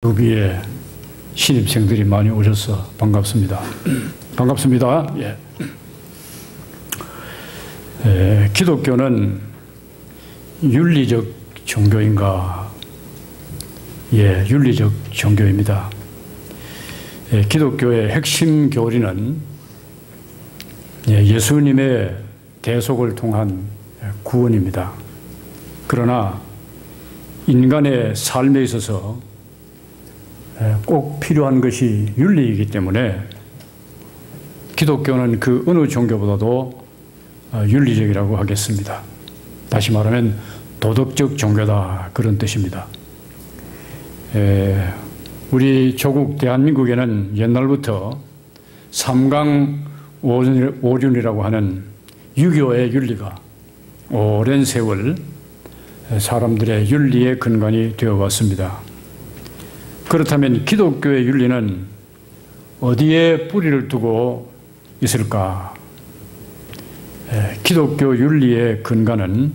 여기에 신입생들이 많이 오셔서 반갑습니다. 반갑습니다. 기독교는 윤리적 종교인가? 윤리적 종교입니다. 기독교의 핵심 교리는 예수님의 대속을 통한 구원입니다. 그러나 인간의 삶에 있어서 꼭 필요한 것이 윤리이기 때문에 기독교는 그 어느 종교보다도 윤리적이라고 하겠습니다. 다시 말하면 도덕적 종교다, 그런 뜻입니다. 우리 조국 대한민국에는 옛날부터 삼강오륜이라고 하는 유교의 윤리가 오랜 세월 사람들의 윤리의 근간이 되어왔습니다. 그렇다면 기독교의 윤리는 어디에 뿌리를 두고 있을까? 기독교 윤리의 근간은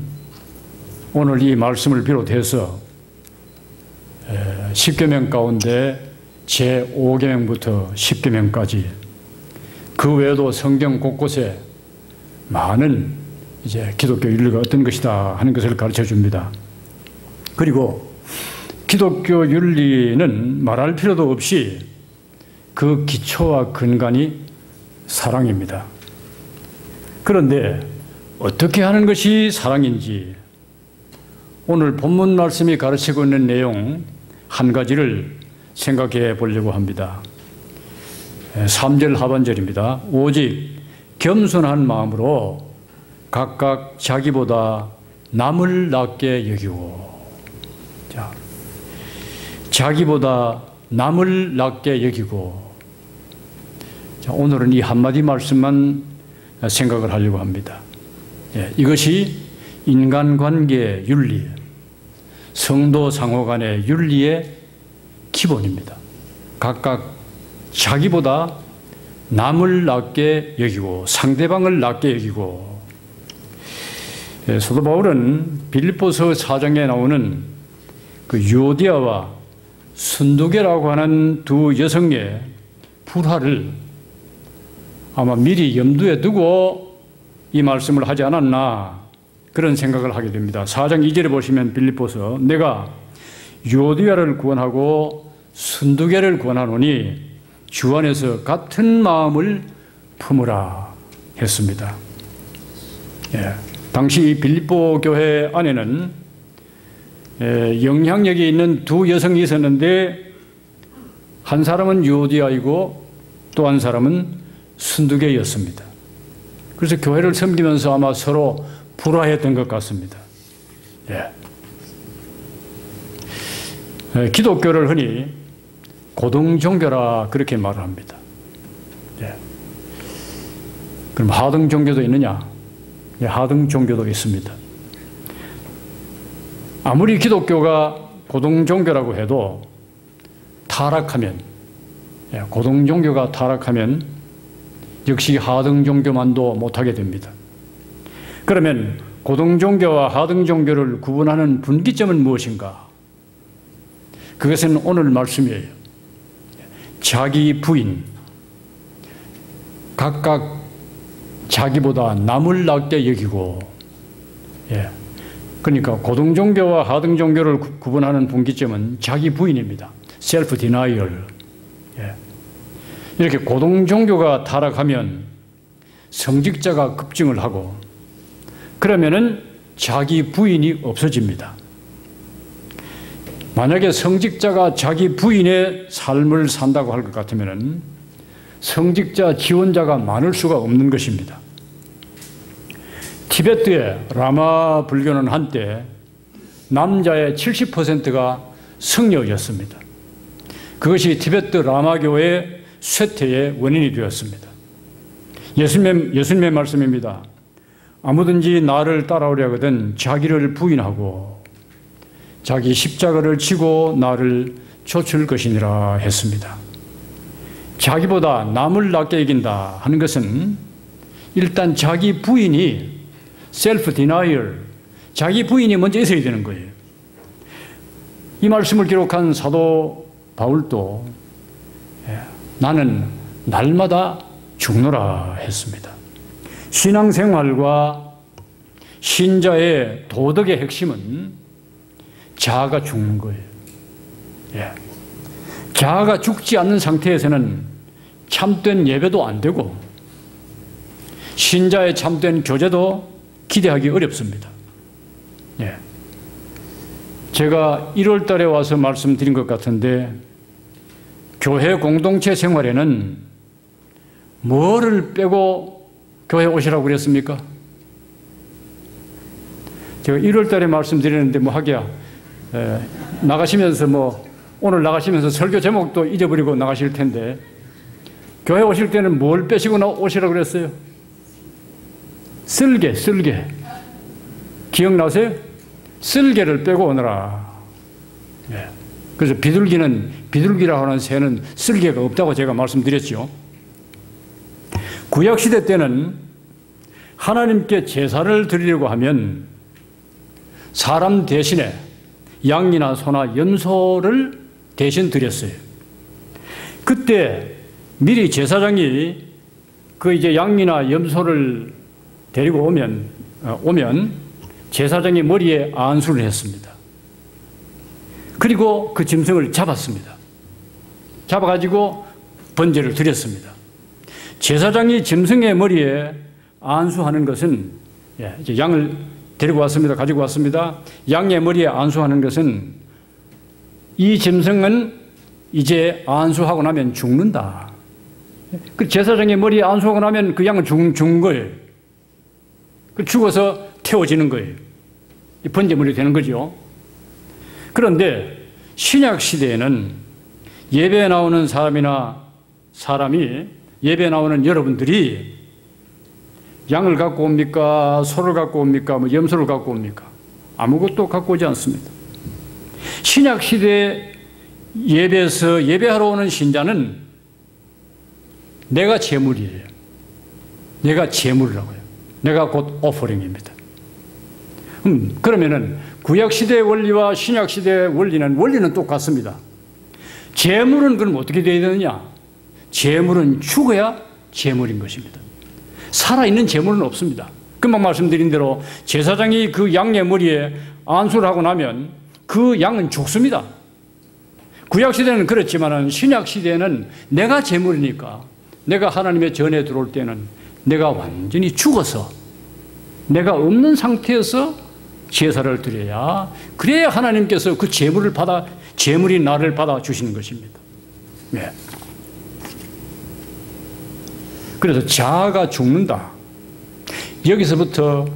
오늘 이 말씀을 비롯해서 10계명 가운데 제5계명부터 10계명까지 그 외에도 성경 곳곳에 많은 기독교 윤리가 어떤 것이다 하는 것을 가르쳐 줍니다. 그리고 기독교 윤리는 말할 필요도 없이 그 기초와 근간이 사랑입니다. 그런데 어떻게 하는 것이 사랑인지 오늘 본문 말씀이 가르치고 있는 내용 한 가지를 생각해 보려고 합니다. 3절 하반절입니다. 오직 겸손한 마음으로 각각 자기보다 남을 낮게 여기고. 자기보다 남을 낮게 여기고. 오늘은 이 한마디 말씀만 생각을 하려고 합니다. 이것이 인간관계의 윤리, 성도 상호 간의 윤리의 기본입니다. 각각 자기보다 남을 낮게 여기고 상대방을 낮게 여기고. 사도 바울은 빌립보서 4장에 나오는 그 유오디아와 순두계라고 하는 두 여성의 불화를 아마 미리 염두에 두고 이 말씀을 하지 않았나, 그런 생각을 하게 됩니다. 4장 2절에 보시면 빌립보서 내가 유오디아를 구원하고 순두계를 구원하노니 주 안에서 같은 마음을 품으라 했습니다. 당시 빌립보 교회 안에는 영향력이 있는 두 여성이 있었는데 한 사람은 유오디아이고 또 한 사람은 순두계였습니다. 그래서 교회를 섬기면서 아마 서로 불화했던 것 같습니다. 기독교를 흔히 고등종교라 그렇게 말을 합니다. 그럼 하등 종교도 있느냐? 하등 종교도 있습니다. 아무리 기독교가 고등종교라고 해도 타락하면, 고등종교가 타락하면 역시 하등종교만도 못하게 됩니다. 그러면 고등종교와 하등종교를 구분하는 분기점은 무엇인가? 그것은 오늘 말씀이에요. 자기 부인, 각각 자기보다 남을 낮게 여기고. 그러니까 고등종교와 하등종교를 구분하는 분기점은 자기 부인입니다. 셀프 디나이얼. 이렇게 고등종교가 타락하면 성직자가 급증을 하고, 그러면은 자기 부인이 없어집니다. 만약에 성직자가 자기 부인의 삶을 산다고 할 것 같으면은 성직자 지원자가 많을 수가 없는 것입니다. 티베트의 라마 불교는 한때 남자의 70%가 성녀였습니다. 그것이 티베트 라마교의 쇠퇴의 원인이 되었습니다. 예수님의 말씀입니다. 아무든지 나를 따라오려 하거든 자기를 부인하고 자기 십자가를 지고 나를 좇을 것이니라 했습니다. 자기보다 남을 낮게 여긴다 하는 것은 일단 자기 부인이 셀프 디나이얼, 자기 부인이 먼저 있어야 되는 거예요. 이 말씀을 기록한 사도 바울도 나는 날마다 죽노라 했습니다. 신앙생활과 신자의 도덕의 핵심은 자아가 죽는 거예요. 자아가 죽지 않는 상태에서는 참된 예배도 안 되고 신자의 참된 교제도 기대하기 어렵습니다. 제가 1월 달에 와서 말씀드린 것 같은데 교회 공동체 생활에는 뭐를 빼고 교회 오시라고 그랬습니까? 제가 1월 달에 말씀드렸는데 뭐 하기야 나가시면서 오늘 나가시면서 설교 제목도 잊어버리고 나가실 텐데 교회 오실 때는 뭘 빼시고 오시라고 그랬어요? 쓸개. 기억나세요? 쓸개를 빼고 오너라. 그래서 비둘기라고 하는 새는 쓸개가 없다고 제가 말씀드렸죠. 구약시대 때는 하나님께 제사를 드리려고 하면 사람 대신에 양이나 소나 염소를 대신 드렸어요. 그때 미리 제사장이 이제 양이나 염소를 데리고 오면 제사장이 머리에 안수를 했습니다. 그리고 그 짐승을 잡았습니다. 잡아가지고 번제를 드렸습니다. 제사장이 짐승의 머리에 안수하는 것은 이제 양을 데리고 왔습니다. 가지고 왔습니다. 양의 머리에 안수하는 것은 이 짐승은 이제 안수하고 나면 죽는다. 그 제사장의 머리에 안수하고 나면 그 양은 죽은 거예요. 죽어서 태워지는 거예요. 번제물이 되는 거죠. 그런데 신약 시대에는 예배에 나오는 사람이 예배에 나오는 여러분들이 양을 갖고 옵니까? 소를 갖고 옵니까? 염소를 갖고 옵니까? 아무것도 갖고 오지 않습니다. 신약 시대 예배에서 예배하러 오는 신자는 내가 제물이에요. 내가 제물이라고요. 내가 곧 오퍼링입니다. 그러면은 구약시대의 원리와 신약시대의 원리는 똑같습니다. 제물은 그럼 어떻게 되어야 되느냐? 제물은 죽어야 제물인 것입니다. 살아있는 제물은 없습니다. 금방 말씀드린 대로 제사장이 그 양의 머리에 안수를 하고 나면 그 양은 죽습니다. 구약시대는 그렇지만 신약시대에는 내가 제물이니까 내가 하나님의 전에 들어올 때는 내가 완전히 죽어서 내가 없는 상태에서 제사를 드려야 그래야 하나님께서 그 제물이 나를 받아 주시는 것입니다. 그래서 자아가 죽는다. 여기서부터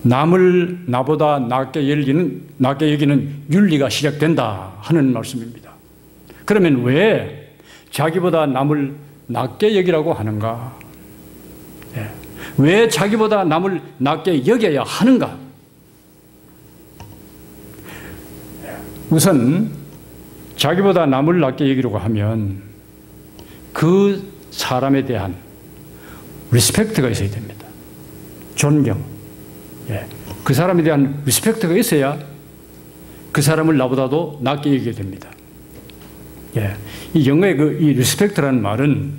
남을 나보다 낮게 여기는 윤리가 시작된다 하는 말씀입니다. 그러면 왜 자기보다 남을 낮게 여기라고 하는가? 왜 자기보다 남을 낮게 여겨야 하는가? 우선 자기보다 남을 낮게 여기려고 하면 그 사람에 대한 리스펙트가 있어야 됩니다. 존경. 그 사람에 대한 리스펙트가 있어야 그 사람을 나보다도 낮게 여기게 됩니다. 이 영어의 이 리스펙트라는 말은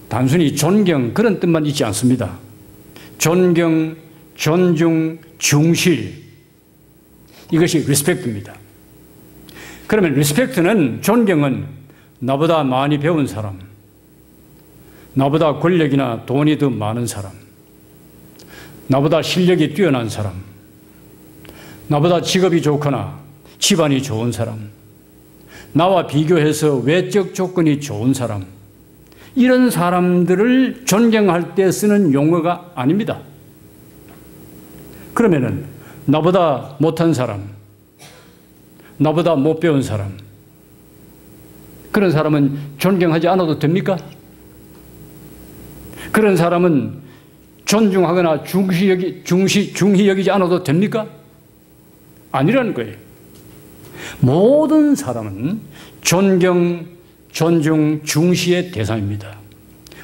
단순히 존경 그런 뜻만 있지 않습니다. 존경, 존중, 중시 이것이 리스펙트입니다. 그러면 리스펙트는 존경은 나보다 많이 배운 사람, 나보다 권력이나 돈이 더 많은 사람, 나보다 실력이 뛰어난 사람, 나보다 직업이 좋거나 집안이 좋은 사람, 나와 비교해서 외적 조건이 좋은 사람, 이런 사람들을 존경할 때 쓰는 용어가 아닙니다. 그러면은 나보다 못한 사람, 나보다 못 배운 사람, 그런 사람은 존경하지 않아도 됩니까? 그런 사람은 존중하거나 중히 여기지 않아도 됩니까? 아니라는 거예요. 모든 사람은 존경, 존중, 중시의 대상입니다.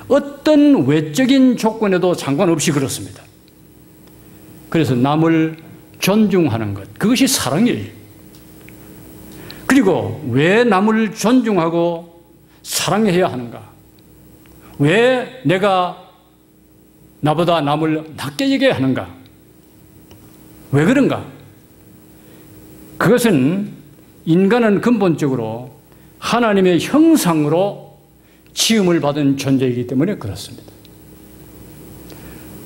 어떤 외적인 조건에도 상관없이 그렇습니다. 그래서 남을 존중하는 것, 그것이 사랑이에요. 그리고 왜 남을 존중하고 사랑해야 하는가? 왜 내가 나보다 남을 낮게 여겨야 하는가? 왜 그런가? 그것은 인간은 근본적으로 하나님의 형상으로 지음을 받은 존재이기 때문에 그렇습니다.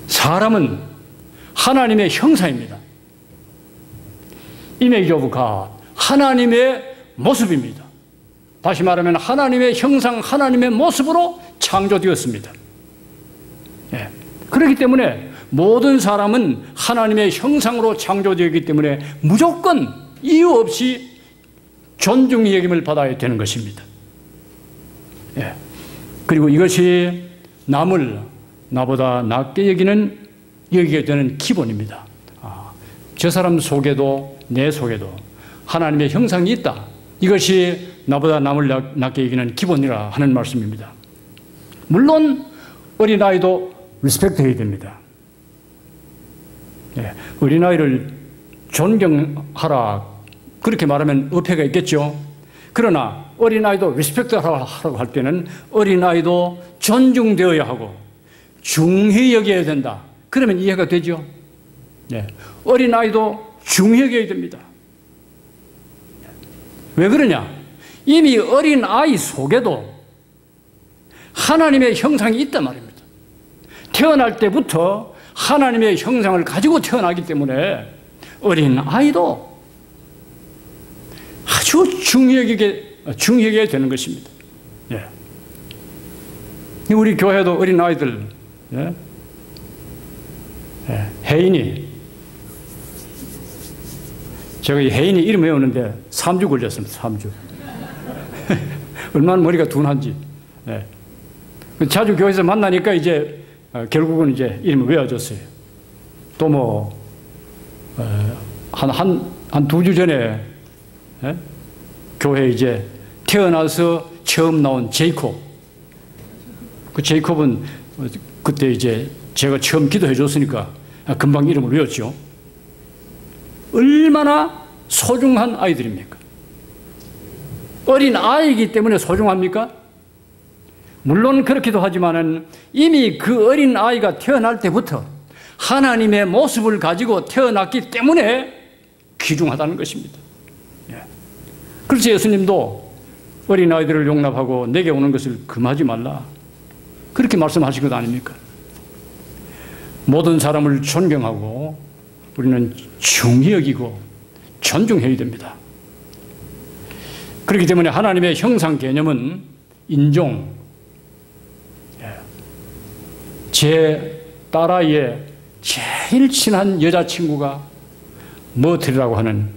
사람은 하나님의 형상입니다. Image of God, 하나님의 모습입니다. 다시 말하면 하나님의 형상, 하나님의 모습으로 창조되었습니다. 예. 그렇기 때문에 모든 사람은 하나님의 형상으로 창조되었기 때문에 무조건 이유 없이 존중의 여김을 받아야 되는 것입니다. 예. 그리고 이것이 남을 나보다 낮게 여기게 되는 기본입니다. 저 사람 속에도 내 속에도 하나님의 형상이 있다. 이것이 나보다 남을 낮게 여기는 기본이라 하는 말씀입니다. 물론 어린아이도 리스펙트해야 됩니다. 예, 어린아이를 존경하라 그렇게 말하면 어폐가 있겠죠. 그러나 어린아이도 리스펙트하라고 할 때는 어린아이도 존중되어야 하고 중히 여겨야 된다. 그러면 이해가 되죠. 예, 어린아이도 중히 여겨야 됩니다. 왜 그러냐? 이미 어린아이 속에도 하나님의 형상이 있단 말입니다. 태어날 때부터 하나님의 형상을 가지고 태어나기 때문에 어린아이도 아주 중요하게 되는 것입니다. 예. 우리 교회도 어린아이들, 예? 예. 혜인이, 제가 이 혜인이 이름 외우는데 3주 걸렸습니다. 3주. 얼마나 머리가 둔한지. 예. 자주 교회에서 만나니까 이제 결국은 이제 이름을 외워줬어요. 또 뭐, 한 2주 전에, 예? 교회 이제 태어나서 처음 나온 제이콥. 그 제이콥은 그때 이제 제가 처음 기도해 줬으니까 금방 이름을 외웠죠. 얼마나 소중한 아이들입니까? 어린 아이이기 때문에 소중합니까? 물론 그렇기도 하지만은 이미 그 어린 아이가 태어날 때부터 하나님의 모습을 가지고 태어났기 때문에 귀중하다는 것입니다. 그래서 예수님도 어린 아이들을 용납하고 내게 오는 것을 금하지 말라. 그렇게 말씀하신 것 아닙니까? 모든 사람을 존경하고 우리는 중히 여기고 존중해야 됩니다. 그렇기 때문에 하나님의 형상 개념은 인종, 제 딸아이의 제일 친한 여자친구가 머틀이라고 하는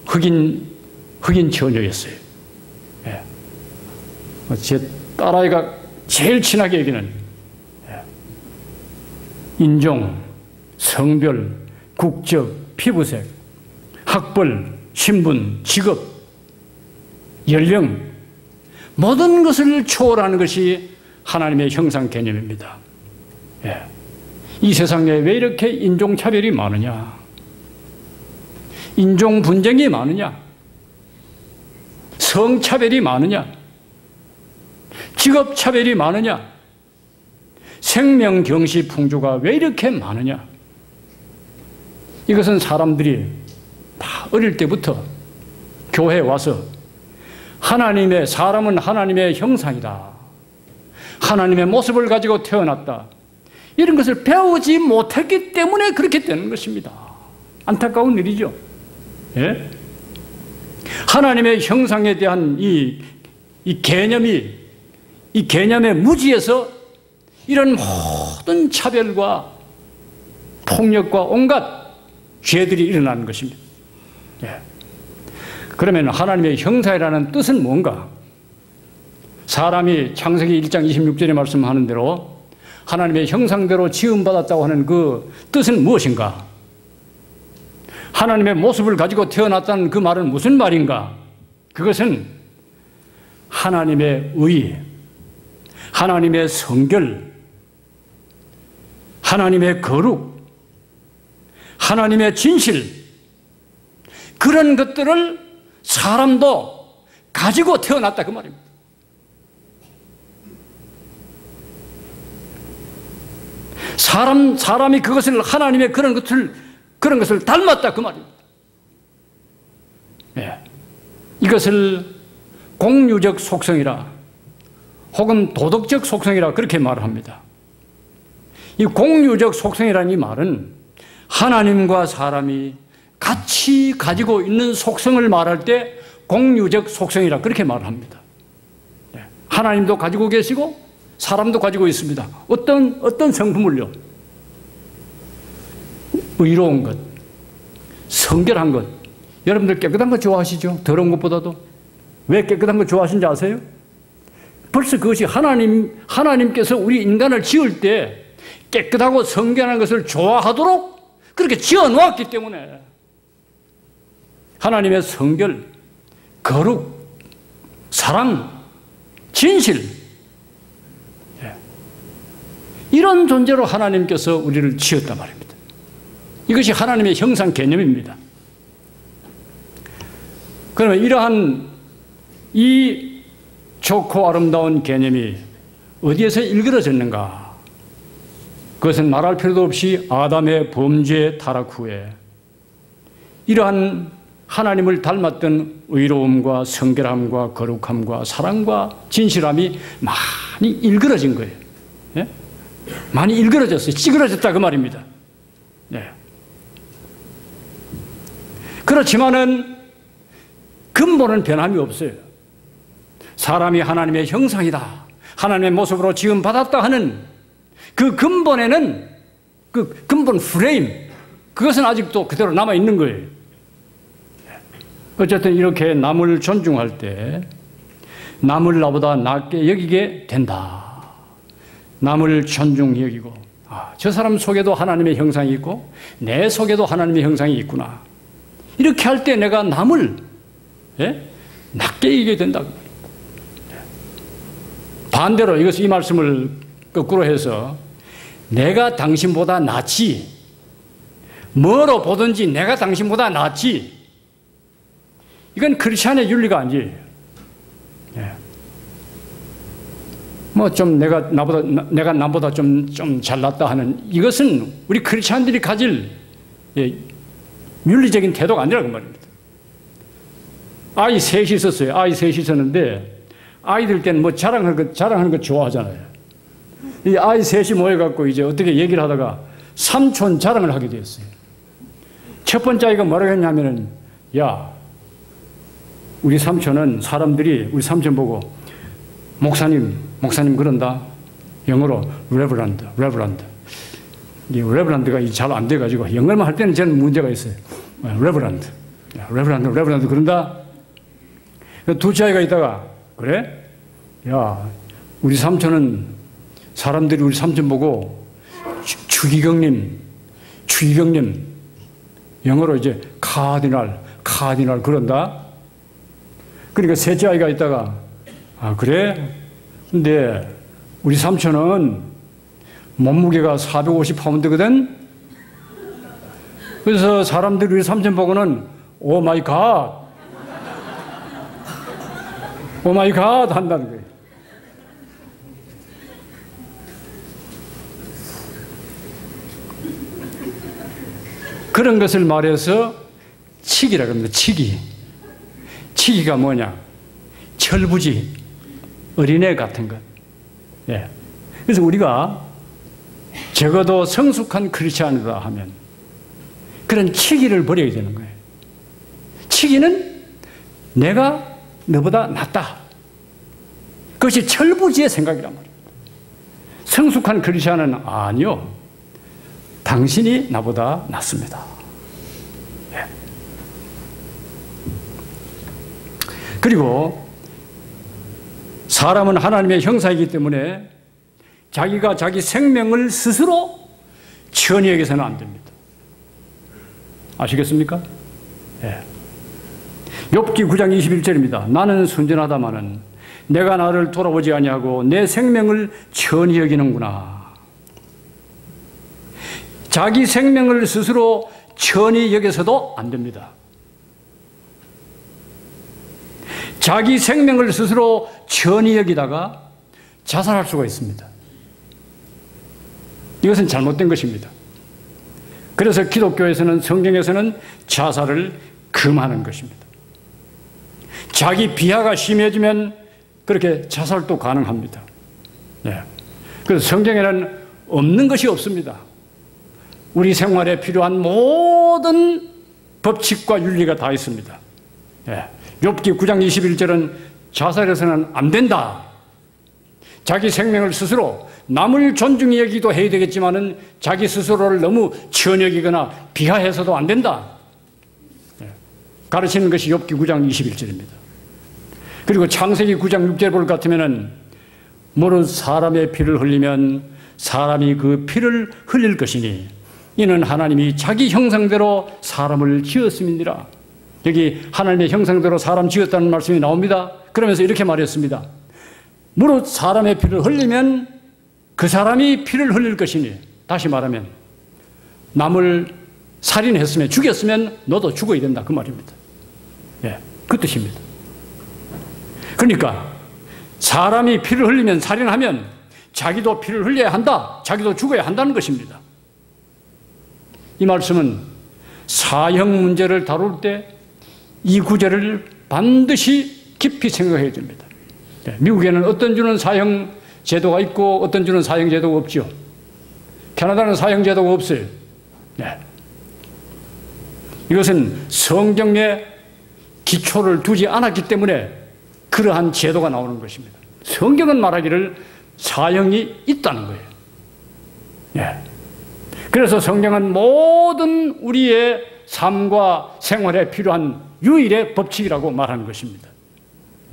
흑인 처녀였어요. 제 딸아이가 제일 친하게 여기는 인종, 성별, 국적, 피부색, 학벌, 신분, 직업, 연령, 모든 것을 초월하는 것이 하나님의 형상 개념입니다. 이 세상에 왜 이렇게 인종차별이 많으냐? 인종 분쟁이 많으냐? 성차별이 많으냐? 직업차별이 많으냐? 생명경시 풍조가 왜 이렇게 많으냐? 이것은 사람들이 다 어릴 때부터 교회에 와서 사람은 하나님의 형상이다. 하나님의 모습을 가지고 태어났다. 이런 것을 배우지 못했기 때문에 그렇게 되는 것입니다. 안타까운 일이죠. 예? 하나님의 형상에 대한 이 개념의 무지에서 이런 모든 차별과 폭력과 온갖 죄들이 일어나는 것입니다. 예. 그러면 하나님의 형상이라는 뜻은 뭔가? 사람이 창세기 1장 26절에 말씀하는 대로 하나님의 형상대로 지음받았다고 하는 그 뜻은 무엇인가? 하나님의 모습을 가지고 태어났다는 그 말은 무슨 말인가? 그것은 하나님의 의, 하나님의 성결, 하나님의 거룩, 하나님의 진실, 그런 것들을 사람도 가지고 태어났다 그 말입니다. 사람이 그것을 하나님의 그런 것을 닮았다 그 말입니다. 예. 이것을 공유적 속성이라 혹은 도덕적 속성이라 그렇게 말을 합니다. 이 공유적 속성이라는 이 말은 하나님과 사람이 같이 가지고 있는 속성을 말할 때 공유적 속성이라 그렇게 말을 합니다. 예. 하나님도 가지고 계시고 사람도 가지고 있습니다. 어떤 성품을요? 의로운 것, 성결한 것. 여러분들 깨끗한 것 좋아하시죠? 더러운 것보다도. 왜 깨끗한 것 좋아하시는지 아세요? 벌써 그것이 하나님께서 우리 인간을 지을 때 깨끗하고 성결한 것을 좋아하도록 그렇게 지어 놓았기 때문에 하나님의 성결, 거룩, 사랑, 진실, 이런 존재로 하나님께서 우리를 지었단 말입니다. 이것이 하나님의 형상 개념입니다. 그러면 이러한 이 좋고 아름다운 개념이 어디에서 일그러졌는가? 그것은 말할 필요도 없이 아담의 범죄 타락 후에 이러한 하나님을 닮았던 의로움과 성결함과 거룩함과 사랑과 진실함이 많이 일그러진 거예요. 예? 많이 일그러졌어요. 찌그러졌다 그 말입니다. 네. 그렇지만은 근본은 변함이 없어요. 사람이 하나님의 형상이다, 하나님의 모습으로 지음받았다 하는 그 근본에는, 그 근본 프레임, 그것은 아직도 그대로 남아있는 거예요. 어쨌든 이렇게 남을 존중할 때 남을 나보다 낮게 여기게 된다. 남을 존중히 여기고, 저 사람 속에도 하나님의 형상이 있고 내 속에도 하나님의 형상이 있구나. 이렇게 할 때 내가 남을 낮게 여기게 된다. 반대로 이 말씀을 거꾸로 해서 내가 당신보다 낫지, 뭐로 보든지 내가 당신보다 낫지, 이건 크리스찬의 윤리가 아니에요. 뭐 좀 내가 남보다 좀 잘났다 하는, 이것은 우리 크리스찬들이 가질 윤리적인 태도가 아니라고 말입니다. 아이 셋이 있었어요. 아이 셋이 있었는데 아이들 때는 뭐 자랑하는 거 좋아하잖아요. 이 아이 셋이 모여갖고 이제 어떻게 얘기를 하다가 삼촌 자랑을 하게 되었어요. 첫 번째 아이가 뭐라고 했냐면은, 야, 우리 삼촌은 사람들이 우리 삼촌 보고 목사님 그런다. 영어로 레버런드. 이 레버런드가 잘 안 돼가지고 영어만 할 때는 저는 문제가 있어요. 레버런드 그런다. 둘째 아이가 있다가, 그래? 야, 우리 삼촌은 사람들이 우리 삼촌 보고 추기경님 영어로 이제 카디날 그런다. 그러니까 셋째 아이가 있다가, 그래? 근데 우리 삼촌은 몸무게가 450파운드거든? 그래서 사람들이 우리 삼촌 보고는 오 마이 갓 한다는 거예요. 그런 것을 말해서 치기라고 합니다. 치기가 뭐냐? 철부지, 어린애 같은 것. 예. 그래서 우리가 적어도 성숙한 크리스찬이다 하면 그런 치기를 버려야 되는 거예요. 치기는 내가 너보다 낫다. 그것이 철부지의 생각이란 말이에요. 성숙한 크리스찬은 아니요, 당신이 나보다 낫습니다. 예. 그리고 사람은 하나님의 형상이기 때문에 자기가 자기 생명을 스스로 천히 여겨서는 안 됩니다. 아시겠습니까? 예. 욥기 9장 21절입니다. 나는 순전하다마는 내가 나를 돌아보지 아니하고 내 생명을 천히 여기는구나. 자기 생명을 스스로 천히 여겨서도 안 됩니다. 자기 생명을 스스로 천히 여기다가 자살할 수가 있습니다. 이것은 잘못된 것입니다. 그래서 기독교에서는, 성경에서는 자살을 금하는 것입니다. 자기 비하가 심해지면 그렇게 자살도 가능합니다. 네. 그래서 성경에는 없는 것이 없습니다. 우리 생활에 필요한 모든 법칙과 윤리가 다 있습니다. 네. 욥기 9장 21절은 자살해서는 안 된다. 자기 생명을 스스로, 남을 존중히 여기도 해야 되겠지만은 자기 스스로를 너무 천여기거나 비하해서도 안 된다. 네. 가르치는 것이 욥기 9장 21절입니다. 그리고 창세기 9장 6절 볼 것 같으면은 무릇 사람의 피를 흘리면 사람이 그 피를 흘릴 것이니 이는 하나님이 자기 형상대로 사람을 지었음이니라. 여기 하나님의 형상대로 사람 지었다는 말씀이 나옵니다. 그러면서 이렇게 말했습니다. 무릇 사람의 피를 흘리면 그 사람이 피를 흘릴 것이니, 다시 말하면 남을 살인했으면, 죽였으면 너도 죽어야 된다, 그 말입니다. 예, 그 뜻입니다. 그러니까 사람이 피를 흘리면, 살인하면 자기도 피를 흘려야 한다, 자기도 죽어야 한다는 것입니다. 이 말씀은 사형 문제를 다룰 때 이 구절을 반드시 깊이 생각해야 됩니다. 미국에는 어떤 주는 사형 제도가 있고 어떤 주는 사형 제도가 없죠. 캐나다는 사형 제도가 없어요. 네. 이것은 성경에 기초를 두지 않았기 때문에 그러한 제도가 나오는 것입니다. 성경은 말하기를 사형이 있다는 거예요. 네. 그래서 성경은 모든 우리의 삶과 생활에 필요한 유일의 법칙이라고 말하는 것입니다.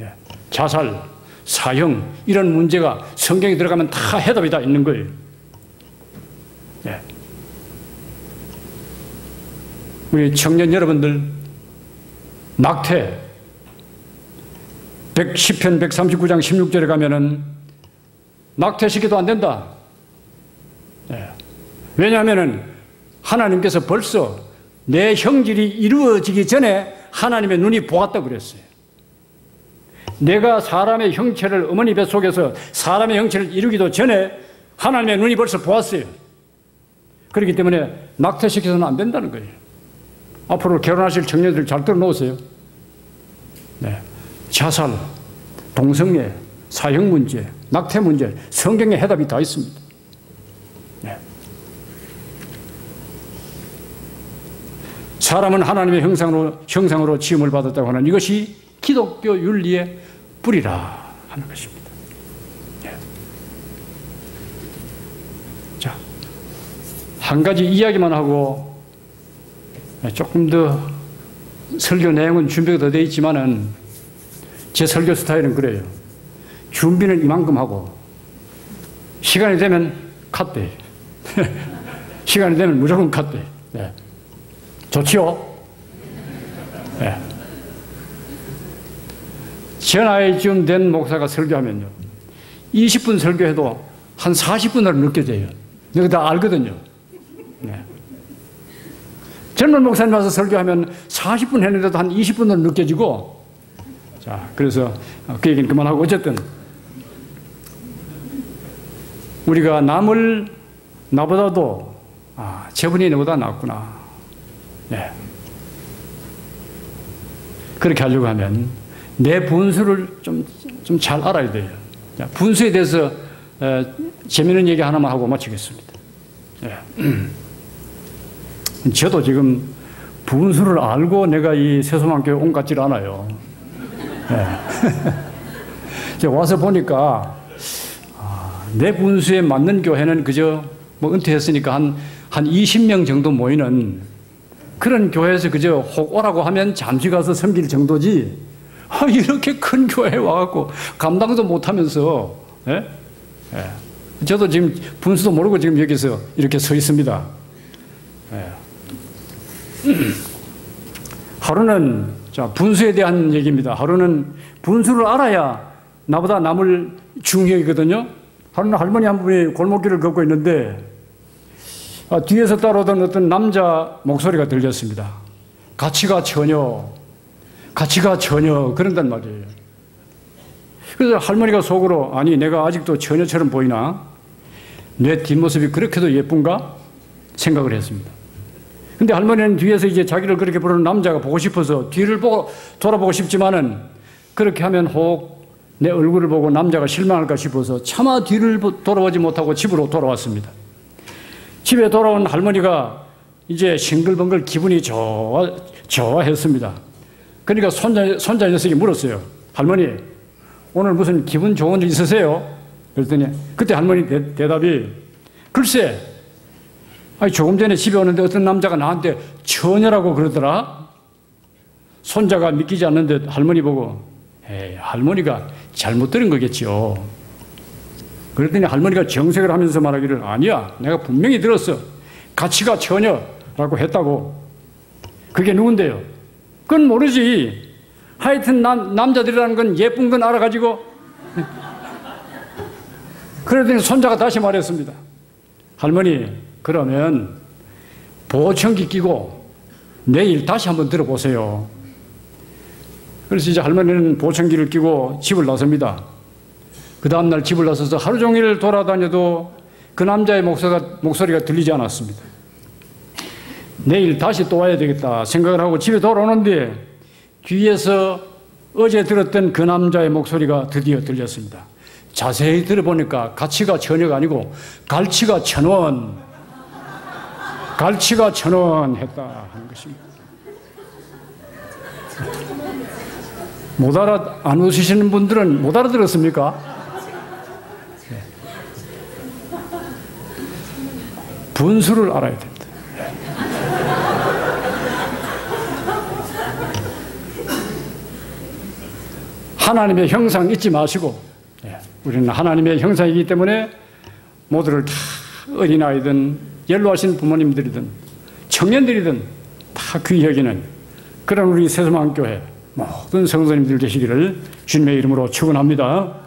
예. 자살, 사형, 이런 문제가 성경에 들어가면 다 해답이 다 있는 거예요. 예. 우리 청년 여러분들, 낙태, 10편 139장 16절에 가면은 낙태시켜도 안 된다. 예. 왜냐하면은 하나님께서 벌써 내 형질이 이루어지기 전에 하나님의 눈이 보았다고 그랬어요. 내가 사람의 형체를, 어머니 뱃속에서 사람의 형체를 이루기도 전에 하나님의 눈이 벌써 보았어요. 그렇기 때문에 낙태시켜서는 안 된다는 거예요. 앞으로 결혼하실 청년들 잘 들어놓으세요. 네. 자살, 동성애, 사형 문제, 낙태 문제, 성경에 해답이 다 있습니다. 네. 사람은 하나님의 형상으로 지음을 받았다고 하는 이것이 기독교 윤리의 뿌리라 하는 것입니다. 네. 자, 한 가지 이야기만 하고, 조금 더 설교 내용은 준비가 더 되어 있지만은 제 설교 스타일은 그래요. 준비는 이만큼 하고 시간이 되면 컷돼. 시간이 되면 무조건 컷돼. 네. 좋지요? 네. 제 나이쯤 된 목사가 설교하면요, 20분 설교해도 한 40분으로 느껴져요. 내가 다 알거든요. 네. 젊은 목사님 와서 설교하면 40분 했는데도 한 20분으로 느껴지고, 자, 그래서 그 얘기는 그만하고, 어쨌든 우리가 남을 나보다도 저분이 나보다 낫구나. 네. 그렇게 하려고 하면 내 분수를 좀 잘 알아야 돼요. 자, 분수에 대해서 재미있는 얘기 하나만 하고 마치겠습니다. 네. 저도 지금 분수를 알고 내가 이 새소망교회 온 것 같질 않아요. 네. 와서 보니까 내 분수에 맞는 교회는 그저 뭐 은퇴했으니까 한 20명 정도 모이는 그런 교회에서 그저 혹 오라고 하면 잠시 가서 섬길 정도지, 이렇게 큰 교회에 와갖고 감당도 못하면서, 예? 예. 저도 지금 분수도 모르고 지금 여기서 이렇게 서 있습니다. 예. 하루는, 자, 분수에 대한 얘기입니다. 하루는 분수를 알아야 나보다 남을 중요하거든요. 하루는 할머니 한 분이 골목길을 걷고 있는데 뒤에서 따라오던 어떤 남자 목소리가 들렸습니다. 가치가 전혀 그런단 말이에요. 그래서 할머니가 속으로 아니 내가 아직도 처녀처럼 보이나? 내 뒷모습이 그렇게도 예쁜가? 생각을 했습니다. 근데 할머니는 뒤에서 이제 자기를 그렇게 부르는 남자가 보고 싶어서 뒤를 보고 돌아보고 싶지만은 그렇게 하면 혹 내 얼굴을 보고 남자가 실망할까 싶어서 차마 뒤를 돌아보지 못하고 집으로 돌아왔습니다. 집에 돌아온 할머니가 이제 싱글벙글 기분이 좋아했습니다. 그러니까 손자 녀석이 물었어요. 할머니, 오늘 무슨 기분 좋은 일 있으세요? 그랬더니 그때 할머니 대답이 글쎄, 아니 조금 전에 집에 오는데 어떤 남자가 나한테 처녀라고 그러더라. 손자가 믿기지 않는데 할머니 보고 에이, 할머니가 잘못 들은 거겠죠. 그랬더니 할머니가 정색을 하면서 말하기를 아니야, 내가 분명히 들었어. 가치가 처녀라고 했다고. 그게 누군데요? 그건 모르지. 하여튼 남자들이라는 건 예쁜 건 알아가지고. 그러더니 손자가 다시 말했습니다. 할머니, 그러면 보청기 끼고 내일 다시 한번 들어보세요. 그래서 이제 할머니는 보청기를 끼고 집을 나섭니다. 그 다음날 집을 나서서 하루 종일 돌아다녀도 그 남자의 목소리가 들리지 않았습니다. 내일 다시 또 와야 되겠다 생각을 하고 집에 돌아오는데 뒤에서 어제 들었던 그 남자의 목소리가 드디어 들렸습니다. 자세히 들어보니까 가치가 처녀가 아니고 갈치가 천원, 갈치가 천원 했다 하는 것입니다. 안 웃으시는 분들은 못 알아들었습니까? 분수를 알아야 됩니다. 하나님의 형상 잊지 마시고, 우리는 하나님의 형상이기 때문에 모두를 다 어린아이든 연로하신 부모님들이든 청년들이든 다 귀히 여기는 그런 우리 새소망교회 모든 성도님들 되시기를 주님의 이름으로 축원합니다.